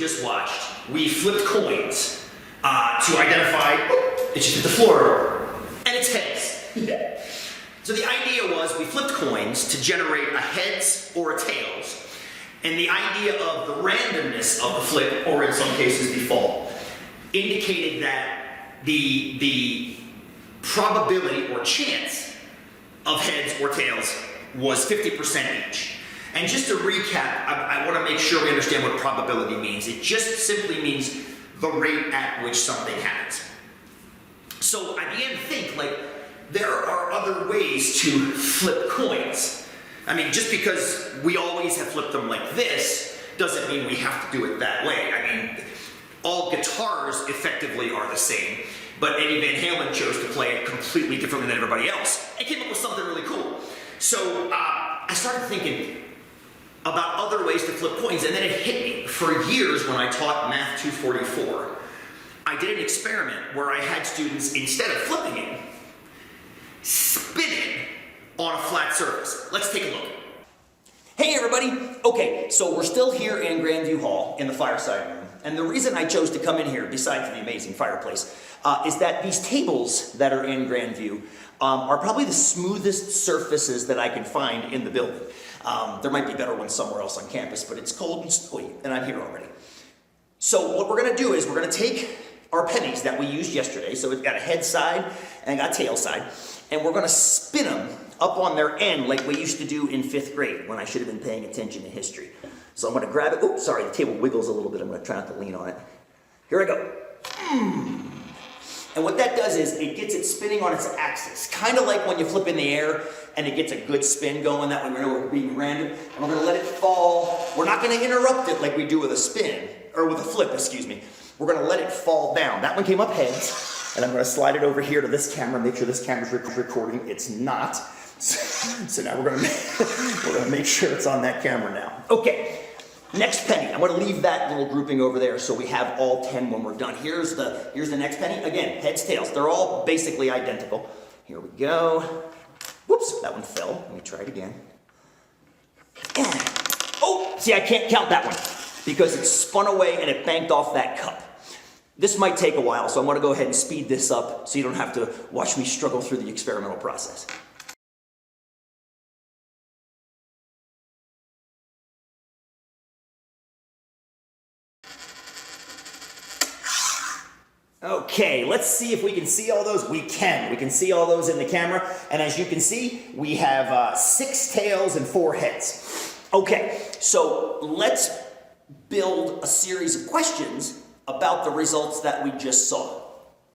just watched, we flipped coins to identify, it just hit the floor, and it's heads. So the idea was we flipped coins to generate a heads or a tails, and the idea of the randomness of the flip, or in some cases the fall, indicated that the probability or chance of heads or tails was 50% each. And just to recap, I want to make sure we understand what probability means. It just simply means the rate at which something happens. So I began to think, like, there are other ways to flip coins. I mean, just because we always have flipped them like this doesn't mean we have to do it that way. I mean, all guitars effectively are the same, but Eddie Van Halen chose to play it completely differently than everybody else and came up with something really cool. So I started thinking about other ways to flip coins, and then it hit me. For years when I taught Math 244, I did an experiment where I had students, instead of flipping it, spin it on a flat surface. Let's take a look. Hey everybody! Okay, so we're still here in Grandview Hall in the fireside room, and the reason I chose to come in here, besides the amazing fireplace, is that these tables that are in Grandview are probably the smoothest surfaces that I can find in the building. There might be better ones somewhere else on campus, but it's cold and snowy, and I'm here already. So what we're going to do is we're going to take our pennies that we used yesterday, so we've got a head side and got tail side, and we're going to spin them up on their end like we used to do in 5th grade when I should have been paying attention in history. So I'm going to grab it. Oops, sorry, the table wiggles a little bit. I'm going to try not to lean on it. Here I go. And what that does is it gets it spinning on its axis, kind of like when you flip in the air and it gets a good spin going. That way we know we're being random. And we're going to let it fall. We're not going to interrupt it like we do with a spin, or with a flip, excuse me. We're going to let it fall down. That one came up heads, and I'm going to slide it over here to this camera, make sure this camera's recording. It's not. So now we're going to make sure it's on that camera now. Okay. Next penny. I'm going to leave that little grouping over there so we have all 10 when we're done. Here's the next penny. Again, heads, tails. They're all basically identical. Here we go. Whoops, that one fell. Let me try it again. Oh, see, I can't count that one because it spun away and it banked off that cup. This might take a while, so I'm going to go ahead and speed this up so you don't have to watch me struggle through the experimental process. Okay, let's see if we can see all those. We can. We can see all those in the camera. And as you can see, we have 6 tails and 4 heads. Okay, so let's build a series of questions about the results that we just saw.